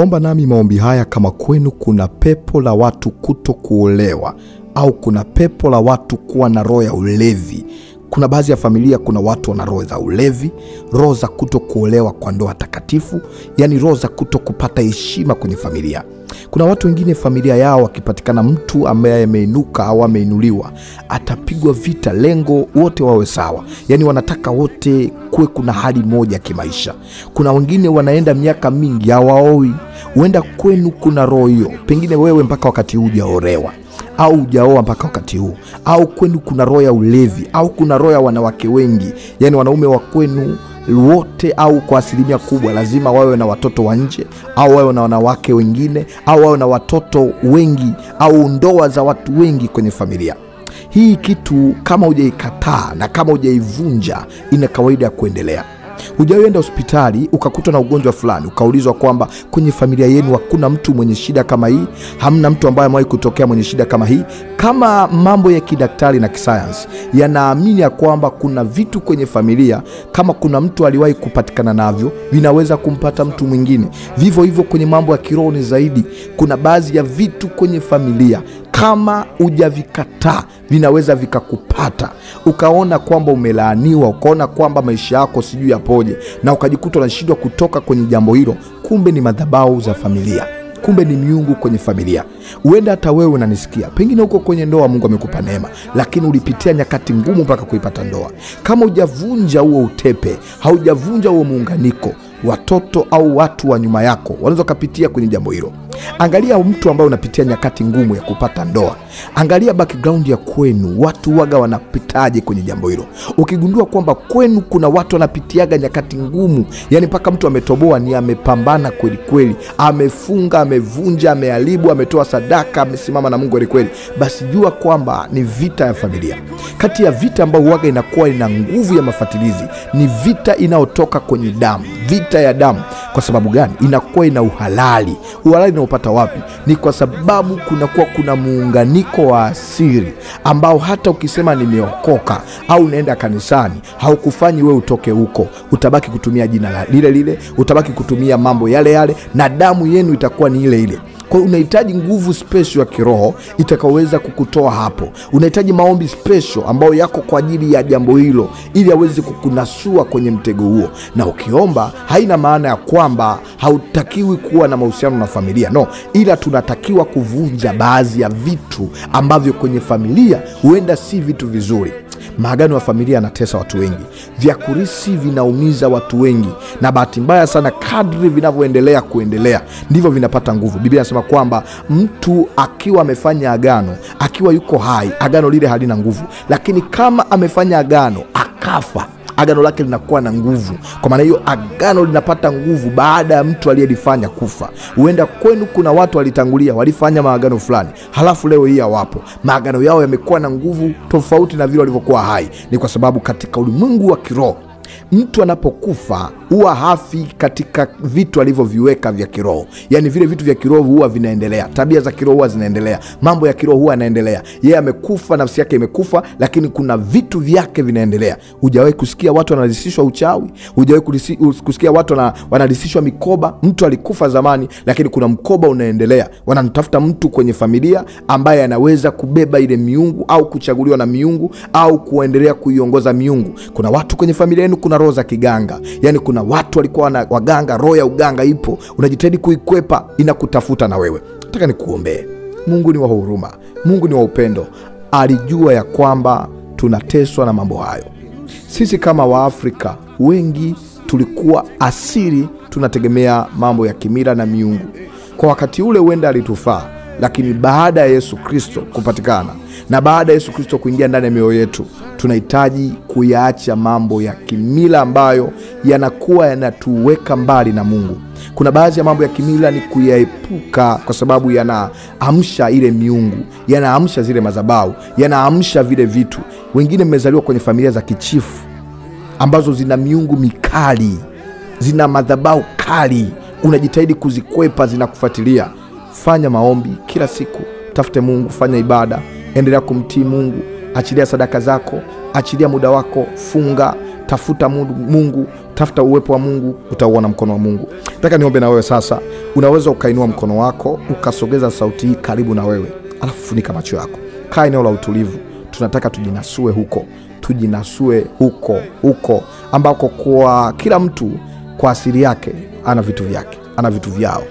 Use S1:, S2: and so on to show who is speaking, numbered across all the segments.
S1: Omba nami maombi haya kama kwenu kuna pepo la watu kuto kuolewa au kuna pepo la watu kuwa na roho ya ulevi. Kuna baadhi ya familia kuna watu wana roho za ulevi, roho za kuto kuolewa kwa ndoa takatifu, yani roho za kuto kupata heshima kwenye familia. Kuna watu wengine familia yao wakipatikana mtu ambaye ameinuka au ameinuliwa, atapigwa vita, lengo wote wawe sawa. Yani wanataka wote kuwe kuna hali moja kimaisha. Kuna wengine wanaenda miaka mingi hawaoi. Huenda kwenu kuna roho hiyo. Pengine wewe mpaka wakati huu hujaolewa au hujaoa mpaka wakati huu, au kwenu kuna roho ya ulevi, au kuna roho ya wanawake wengi. Yani wanaume wa kwenu wote au kwa asilimia kubwa lazima wawe na watoto wa nje, au wawe na wanawake wengine, au wawe na watoto wengi, au ndoa za watu wengi kwenye familia. Hii kitu kama hujaikataa na kama hujaivunja, ina kawaida ya kuendelea. Hujaenda hospitali ukakuta na ugonjwa fulani, ukaulizwa kwamba kwenye familia yenu hakuna mtu mwenye shida kama hii, hamna mtu ambaye amewahi kutokea mwenye shida kama hii. Kama mambo ya kidaktari na kisayansi yanaamini ya kwamba kuna vitu kwenye familia, kama kuna mtu aliwahi kupatikana navyo, vinaweza kumpata mtu mwingine. Vivyo hivyo kwenye mambo ya kiroho ni zaidi. Kuna baadhi ya vitu kwenye familia kama hujavikataa vinaweza vikakupata. Ukaona kwamba umelaaniwa, ukaona kwamba maisha yako sijui yapoje, na ukajikuta unashindwa kutoka kwenye jambo hilo. Kumbe ni madhabahu za familia, kumbe ni miungu kwenye familia. Huenda hata wewe unanisikia, pengine uko kwenye ndoa, Mungu amekupa neema, lakini ulipitia nyakati ngumu mpaka kuipata ndoa. Kama hujavunja huo utepe, haujavunja huo muunganiko, watoto au watu wa nyuma yako wanaweza kupitia kwenye jambo hilo. Angalia mtu ambaye unapitia nyakati ngumu ya kupata ndoa. Angalia background ya kwenu, watu waga wanapitaje kwenye jambo hilo. Ukigundua kwamba kwenu kuna watu wanapitiaga nyakati ngumu, yani mpaka mtu ametoboa, ni amepambana kweli kweli, amefunga, amevunja, ameharibu, ametoa sadaka, amesimama na Mungu kweli kweli, basi jua kwamba ni vita ya familia. Kati ya vita ambayo waga inakuwa ina nguvu ya mafatilizi ni vita inayotoka kwenye damu, vita ya damu. Kwa sababu gani? Inakuwa ina uhalali. Uhalali unaopata wapi? Ni kwa sababu kuna muunganiko wa asiri ambao hata ukisema nimeokoka au unaenda kanisani, haukufanyi wewe utoke huko. Utabaki kutumia jina lile lile, utabaki kutumia mambo yale yale, na damu yenu itakuwa ni ile ile. Kwa hiyo unahitaji nguvu special ya kiroho itakaweza kukutoa hapo. Unahitaji maombi special ambayo yako kwa ajili ya jambo hilo, ili aweze kukunasua kwenye mtego huo. Na ukiomba haina maana ya kwamba hautakiwi kuwa na mahusiano na familia, no, ila tunatakiwa kuvunja baadhi ya vitu ambavyo kwenye familia huenda si vitu vizuri. Maagano ya familia yanatesa watu wengi. Vyakurisi vinaumiza watu wengi, na bahati mbaya sana kadri vinavyoendelea kuendelea ndivyo vinapata nguvu. Biblia inasema kwamba mtu akiwa amefanya agano, akiwa yuko hai, agano lile halina nguvu, lakini kama amefanya agano akafa, agano lake linakuwa na nguvu. Kwa maana hiyo agano linapata nguvu baada ya mtu aliyelifanya kufa. Huenda kwenu kuna watu walitangulia, walifanya maagano fulani, halafu leo hii hawapo. Maagano yao yamekuwa na nguvu tofauti na vile walivyokuwa hai. Ni kwa sababu katika ulimwengu wa kiroho, mtu anapokufa huwa hafi katika vitu alivyoviweka vya kiroho. Yani vile vitu vya kiroho huwa vinaendelea, tabia za kiroho huwa zinaendelea, mambo ya kiroho huwa yanaendelea. Yeye amekufa, nafsi yake imekufa, lakini kuna vitu vyake vinaendelea. Hujawahi kusikia watu wanarisishwa uchawi? Hujawahi kusikia watu wanarisishwa mikoba? Mtu alikufa zamani, lakini kuna mkoba unaendelea. Wanamtafuta mtu kwenye familia ambaye anaweza kubeba ile miungu, au kuchaguliwa na miungu, au kuendelea kuiongoza miungu. Kuna watu kwenye familia yenu kuna roho za kiganga. Yani kuna watu walikuwa waganga, roho ya uganga ipo, unajitahidi kuikwepa, inakutafuta na wewe. Nataka nikuombee. Mungu ni wa huruma, Mungu ni wa upendo. Alijua ya kwamba tunateswa na mambo hayo. Sisi kama Waafrika wengi tulikuwa asili tunategemea mambo ya kimila na miungu. Kwa wakati ule huenda alitufaa, lakini baada ya Yesu Kristo kupatikana na baada ya Yesu Kristo kuingia ndani ya mioyo yetu, tunahitaji kuyaacha mambo ya kimila ambayo yanakuwa yanatuweka mbali na Mungu. Kuna baadhi ya mambo ya kimila ni kuyaepuka kwa sababu yanaamsha ile miungu, yanaamsha zile madhabahu, yanaamsha vile vitu. Wengine mmezaliwa kwenye familia za kichifu ambazo zina miungu mikali, zina madhabahu kali, unajitahidi kuzikwepa, zinakufuatilia. Fanya maombi kila siku, tafute Mungu, fanya ibada, endelea kumtii Mungu, achilia sadaka zako, achilia muda wako, funga, tafuta Mungu, Tafuta uwepo wa Mungu, utauona mkono wa Mungu. Nataka niombe na wewe sasa. Unaweza ukainua mkono wako, ukasogeza sauti hii karibu na wewe, alafu funika macho yako. Kaa eneo la utulivu. Tunataka tujinasue huko ambako kwa kila mtu kwa asili yake ana vitu vyake, ana vitu vyao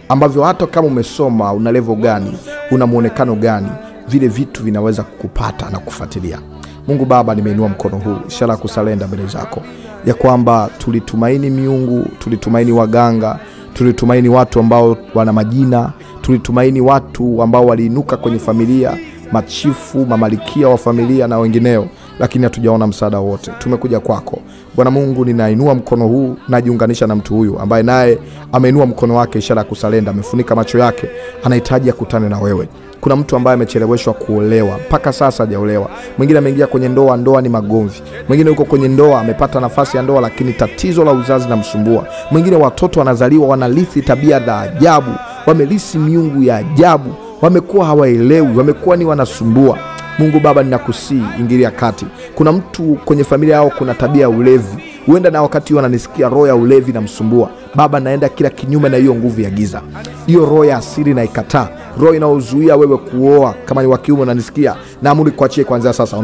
S1: ambavyo hata kama umesoma, una level gani, una muonekano gani, vile vitu vinaweza kukupata na kufuatilia. Mungu Baba, nimeinua mkono huu, ishara kusalenda mbele zako, ya kwamba tulitumaini miungu, tulitumaini waganga, tulitumaini watu ambao wana majina, tulitumaini watu ambao waliinuka kwenye familia, machifu, mamalikia wa familia na wengineo, lakini hatujaona msaada wote. Tumekuja kwako Bwana Mungu, ninainua mkono huu, najiunganisha na mtu huyu ambaye naye ameinua mkono wake, ishara ya kusalenda, amefunika macho yake, anahitaji akutane na wewe. Kuna mtu ambaye amecheleweshwa kuolewa, mpaka sasa hajaolewa. Mwingine ameingia kwenye ndoa, ndoa ni magomvi. Mwingine yuko kwenye ndoa, amepata nafasi ya ndoa, lakini tatizo la uzazi linamsumbua. Mwingine watoto wanazaliwa wanarithi tabia za ajabu, wamelisi miungu ya ajabu, wamekuwa hawaelewi, wamekuwa ni wanasumbua. Mungu Baba, ninakusii, ingilia kati. Kuna mtu kwenye familia yao kuna tabia ya ulevi. Huenda na wakati wananisikia roho ya ulevi na msumbua. Baba, naenda kila kinyume na hiyo nguvu ya giza. Hiyo roho ya asili na ikataa. Roho inaozuia wewe kuoa, kama ni wa kiume unanisikia, naamuru kuachie kuanzia sasa.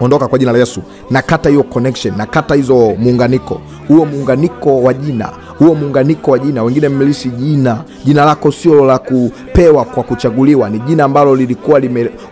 S1: Ondoka kwa jina la Yesu. Nakata hiyo connection, nakata hizo muunganiko. Huo muunganiko wa jina, wengine mmelisi jina lako sio la kupewa kwa kuchaguliwa, ni jina ambalo lilikuwa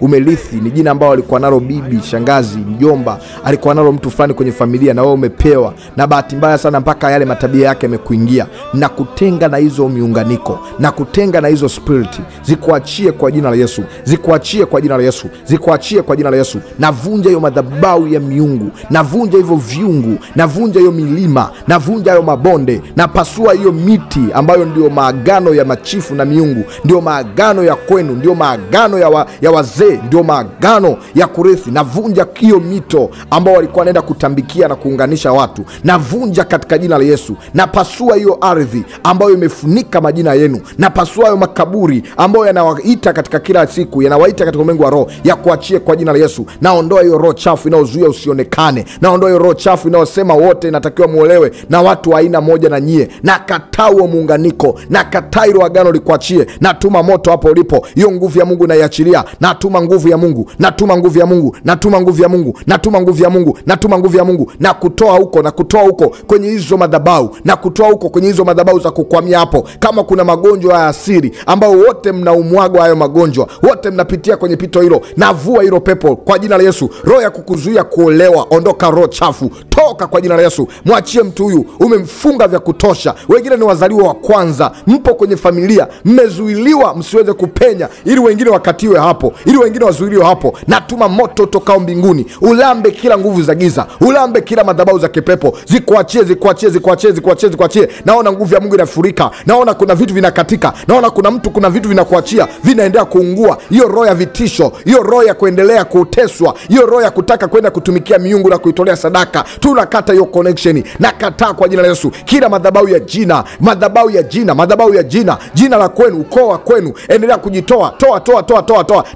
S1: umelithi, ni jina ambalo alikuwa nalo bibi, shangazi, mjomba, alikuwa nalo mtu fulani kwenye familia, na wewe umepewa, na bahati mbaya sana mpaka yale matabia yake yamekuingia. Na kutenga na hizo miunganiko, na kutenga na hizo spirit, zikuachie kwa jina la Yesu, zikuachie kwa jina la Yesu, zikuachie kwa jina la Yesu. Navunja hiyo madhabahu ya miungu, navunja hivyo viungu, navunja hiyo milima, navunja hayo mabonde, na pasua hiyo miti ambayo ndio maagano ya machifu na miungu, ndio maagano ya kwenu, ndio maagano ya wazee, ndio maagano ya kurithi. Navunja hiyo mito ambao walikuwa wanaenda kutambikia na kuunganisha watu, navunja katika jina la Yesu. Na pasua hiyo ardhi ambayo imefunika majina yenu, na pasua hiyo makaburi ambayo yanawaita katika kila siku, yanawaita katika ulimwengu wa roho, ya kuachie kwa jina la Yesu. Naondoa hiyo roho chafu inayozuia usionekane, naondoa hiyo roho chafu inayosema wote natakiwa muolewe na watu wa aina moja na nyie. Na kataa huo muunganiko, na kataa hilo agano likuachie. Natuma moto hapo ulipo, hiyo nguvu ya Mungu naiachilia. Natuma nguvu ya Mungu, natuma nguvu ya Mungu, natuma nguvu ya Mungu, natuma nguvu ya Mungu, natuma nguvu ya Mungu, na kutoa huko, na kutoa huko kwenye hizo madhabahu, na kutoa huko kwenye hizo madhabahu za kukwamia hapo. Kama kuna magonjwa ya asili ambao wote mnaumwagwa hayo magonjwa, wote mnapitia kwenye pito hilo, navua hilo pepo kwa jina la Yesu. Roho ya kukuzuia kuolewa, ondoka roho chafu, toka kwa jina la Yesu. Mwachie mtu huyu, umemfunga vya kutosha. Wengine ni wazaliwa wa kwanza, mpo kwenye familia, mmezuiliwa msiweze kupenya, ili wengine wakatiwe hapo, ili wengine wazuiliwe hapo. Natuma moto tokao mbinguni, ulambe kila nguvu za giza, ulambe kila madhabahu za kipepo, zikuachie, zikuachie, zikuachie, zikuachie, zikuachie. Naona nguvu ya Mungu inafurika, naona kuna vitu vinakatika, naona kuna vitu vinakuachia, vinaendelea kuungua. Hiyo roho ya vitisho, hiyo roho ya kuendelea kuteswa, hiyo roho ya kutaka kwenda kutumikia miungu na kuitolea sadaka, tunakata hiyo connection. Nakataa kwa jina la Yesu kila madhabahu ya jina, madhabahu ya jina, madhabahu ya jina, jina la kwenu, ukoo wa kwenu, endelea kujitoa. Toa.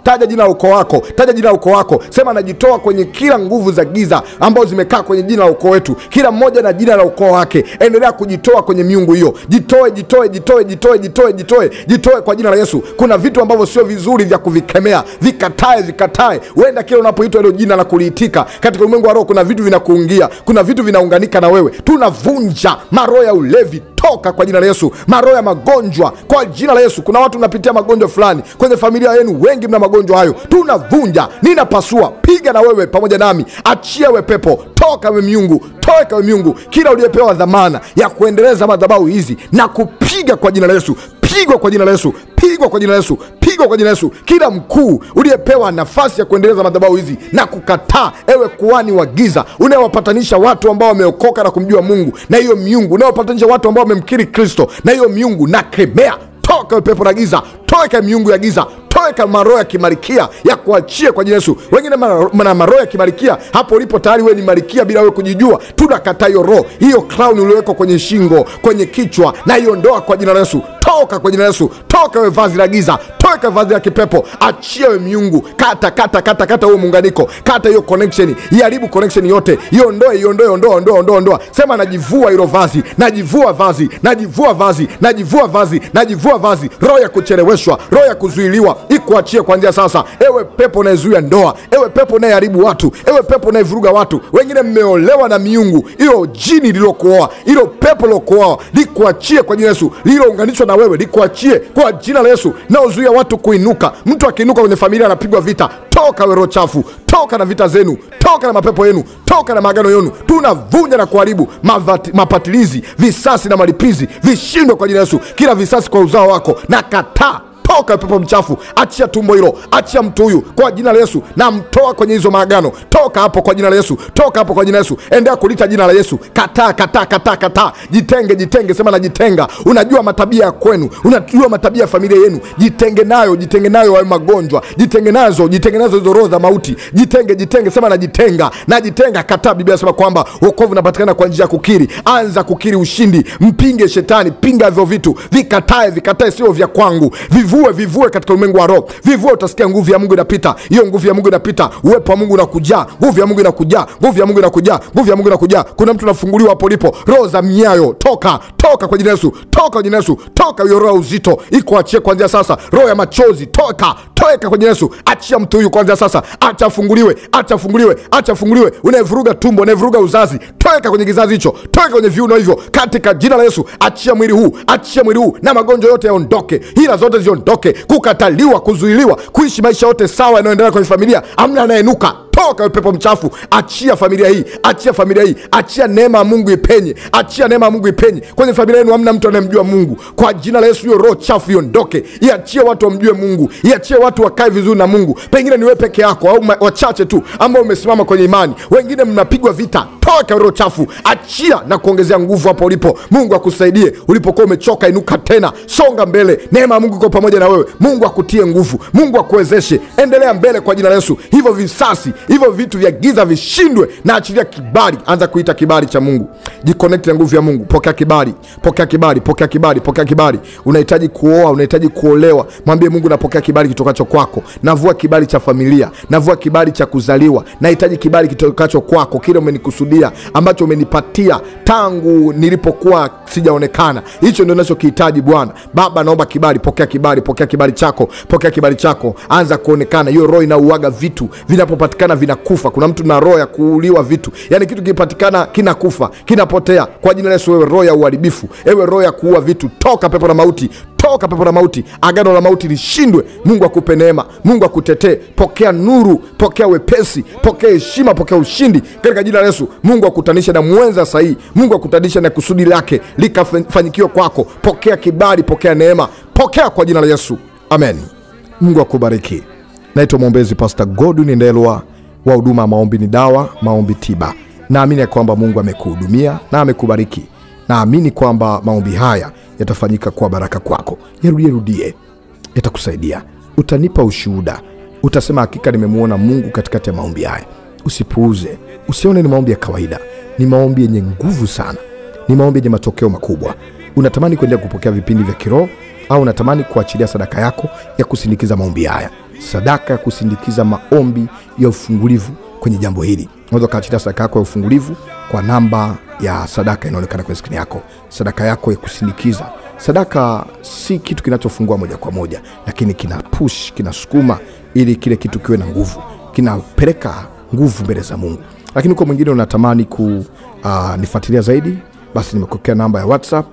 S1: Taja jina la ukoo wako, taja jina la ukoo wako. Sema najitoa kwenye kila nguvu za giza ambazo zimekaa kwenye jina la ukoo wetu. Kila mmoja na jina la ukoo wake, endelea kujitoa kwenye miungu hiyo. Jitoe kwa jina la Yesu. Kuna vitu ambavyo sio vizuri vya kuvikemea, vikatae. Uenda kile unapoitwa hilo jina la kuliitika katika ulimwengu wa roho, kuna vitu vinakuingia, kuna vitu vinaunganika na wewe. Tunavunja maroho ya ulevi, toka kwa jina la Yesu. Maroho ya magonjwa kwa jina la Yesu. Kuna watu unapitia magonjwa fulani kwenye familia yenu, wengi mna magonjwa hayo, tunavunja, ninapasua. Piga na wewe pamoja nami, achia we pepo, toka we miungu, toka we miungu. Kila uliyepewa dhamana ya kuendeleza madhabahu hizi, na kupiga kwa jina la Yesu, pigwa kwa jina la Yesu, pigwa kwa jina la Yesu, pigwa kwa jina la Yesu. Kila mkuu uliyepewa nafasi ya kuendeleza madhabahu hizi, na kukataa, ewe kuhani wa giza unayewapatanisha watu ambao wameokoka na kumjua Mungu na hiyo miungu, unayewapatanisha watu ambao wamemkiri Kristo na hiyo miungu, na kemea, toka pepo la giza, toka miungu ya giza, toka nataka maroho ya kimalikia ya kuachie kwa jina Yesu. Wengine na maroho ya kimalikia hapo ulipo tayari wewe ni malikia bila wewe kujijua. Tunakataa hiyo roho, hiyo crown ulioweka kwenye shingo, kwenye kichwa, na hiyo ndoa kwa jina la Yesu. Toka kwa jina la Yesu. Toka wewe vazi la giza, toka vazi la kipepo, achia wewe miungu. Kata huo muunganiko, kata hiyo connection, iharibu connection yote. Ondoa. Sema najivua hilo vazi, najivua vazi. Roho ya kucheleweshwa, roho ya kuzuiliwa ikuachie kuanzia sasa. Ewe pepo unayezuia ndoa, ewe pepo unayeharibu watu, ewe pepo unayevuruga watu. Wengine mmeolewa na miungu, hilo jini lilokuoa, hilo pepo lilokuoa likuachie kwa jina la Yesu. Lilounganishwa na wewe likuachie kwa jina la Yesu. Na uzuia watu kuinuka. Mtu akiinuka kwenye familia anapigwa vita. Toka wewe roho chafu, toka na vita zenu, toka na mapepo yenu, toka na maagano yenu. Tunavunja na kuharibu mapatilizi, visasi na malipizi vishindwe kwa jina la Yesu. Kila visasi kwa uzao wako na kataa. Toka pepo mchafu, achia tumbo hilo, achia mtu huyu kwa jina la Yesu, na mtoa kwenye hizo maagano. Toka hapo kwa jina la Yesu, toka hapo kwa jina la Yesu. Endelea kulita jina la Yesu. Kataa. Jitenge, sema najitenga. Unajua matabia ya kwenu, unajua matabia ya familia yenu. Jitenge nayo hayo magonjwa. Jitenge nazo hizo roho za mauti. Jitenge, sema najitenga. Kataa. Biblia inasema kwamba wokovu unapatikana kwa njia ya kukiri. Anza kukiri ushindi. Mpinge shetani, pinga hivyo vitu. Vikatae sio vya kwangu. Vivue katika ulimwengu wa roho. Vivue, utasikia nguvu ya Mungu inapita. Hiyo nguvu ya Mungu inapita. Uwepo wa Mungu unakujaa. Nguvu ya Mungu inakujaa. Kuna mtu anafunguliwa hapo lipo. Roho za miayo, toka kwa jina la Yesu. Toka hiyo roho uzito. Iko achie kuanzia sasa. Roho ya machozi, toka kwa jina la Yesu. Achia mtu huyu kuanzia sasa. Acha afunguliwe. Unayevuruga tumbo, unayevuruga uzazi, toka kwenye kizazi hicho. Toka kwenye viuno hivyo katika jina la Yesu. Achia mwili huu na magonjwa yote yaondoke. Hila zote ziondoke. Kukataliwa, kuzuiliwa, kuishi maisha yote sawa yanayoendelea kwenye familia. Amna anayenuka. Toka pepo mchafu, achia familia hii. Achia neema ya Mungu ipenye. Kwenye familia yenu hamna mtu anayemjua Mungu. Kwa jina la Yesu hiyo roho chafu iondoke. Iachie watu wamjue Mungu. Iachie watu wakae vizuri na Mungu. Pengine ni wewe peke yako au wachache tu ambao umesimama kwenye imani. Wengine mnapigwa vita. Toka roho chafu, achia na kuongezea nguvu hapo ulipo. Mungu akusaidie. Ulipokuwa umechoka, inuka tena. Songa mbele. Neema ya Mungu iko pamoja na wewe. Mungu akutie nguvu. Mungu akuwezeshe. Endelea mbele kwa jina la Yesu. Hivyo visasi, hivyo vitu vya giza vishindwe, na achilia kibali. Anza kuita kibali cha Mungu. Jiconnect na nguvu ya Mungu. Pokea kibali. Unahitaji kuoa, unahitaji kuolewa. Mwambie Mungu, napokea kibali kitokacho kwako. Navua kibali cha familia, navua kibali cha kuzaliwa. Nahitaji kibali kitokacho kwako, kile umenikusudia, ambacho umenipatia tangu nilipokuwa sijaonekana. Hicho ndio ninachokihitaji Bwana. Baba, naomba kibali. Pokea kibali chako. Anza kuonekana. Hiyo roho inauaga vitu, vinapopatikana vinakufa. Kuna mtu na roho ya kuuliwa vitu. Yaani kitu kipatikana kinakufa, kinapotea. Kwa jina la Yesu, wewe roho ya uharibifu, ewe roho ya kuua vitu, toka pepo la mauti. Agano la mauti lishindwe. Mungu akupe neema, Mungu akutetee. Pokea nuru, pokea wepesi, pokea heshima, pokea ushindi katika jina la Yesu. Mungu akutanisha na mwenza sahihi. Mungu akutanisha na kusudi lake likafanyikiwa kwako. Pokea kibali, pokea neema, pokea kwa jina la Yesu. Amen. Mungu akubariki. Naitwa mwombezi Pastor Godwin Ndelwa wa huduma ya Maombi ni Dawa, Maombi Tiba. Naamini ya kwamba Mungu amekuhudumia na amekubariki. Naamini kwamba maombi haya yatafanyika kwa baraka kwako. Yarudie. Yatakusaidia. Utanipa ushuhuda. Utasema hakika nimemuona Mungu katikati ya maombi haya. Usipuuze. Usione ni maombi ya kawaida. Ni maombi yenye nguvu sana. Ni maombi yenye matokeo makubwa. Unatamani kuendelea kupokea vipindi vya kiroho, au unatamani kuachilia sadaka yako ya kusindikiza maombi haya? Sadaka ya kusindikiza maombi ya ufungulivu kwenye jambo hili. Unaweza kuachilia sadaka yako ya ufungulivu kwa namba ya sadaka inaonekana kwenye skrini yako. Sadaka yako ya kusindikiza. Sadaka si kitu kinachofungua moja kwa moja, lakini kina push, kinasukuma ili kile kitu kiwe na nguvu. Kinapeleka nguvu mbele za Mungu. Lakini kwa mwingine unatamani kunifuatilia zaidi, basi nimekokea namba ya WhatsApp.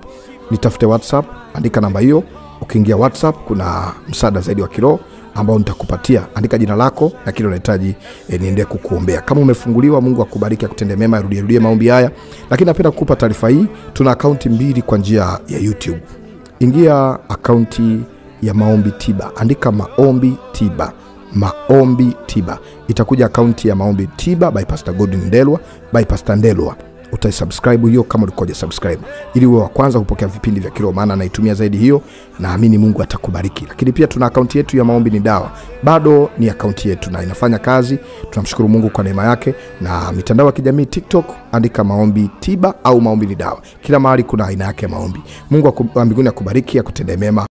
S1: Nitafute WhatsApp, andika namba hiyo. Ukiingia WhatsApp kuna msaada zaidi wa kiroho ambao nitakupatia. Andika jina lako na kile unahitaji niendelee kukuombea. Kama umefunguliwa, Mungu akubariki, akutendee mema. Rudie maombi haya. Lakini napenda kukupa taarifa hii, tuna akaunti mbili kwa njia ya YouTube. Ingia akaunti ya Maombi Tiba, andika Maombi Tiba. Itakuja akaunti ya Maombi Tiba by Pastor Godwin Ndelwa, by Pastor Ndelwa. utaisubscribe hiyo kama ulikoje subscribe, ili uwe wa kwanza kupokea vipindi vya kiroho, maana naitumia zaidi hiyo, naamini Mungu atakubariki. Lakini pia tuna akaunti yetu ya Maombi ni Dawa, bado ni akaunti yetu na inafanya kazi. Tunamshukuru Mungu kwa neema yake. Na mitandao ya kijamii TikTok, andika Maombi Tiba au Maombi ni Dawa. Kila mahali kuna aina yake ya maombi. Mungu wa mbinguni akubariki, akutendee mema.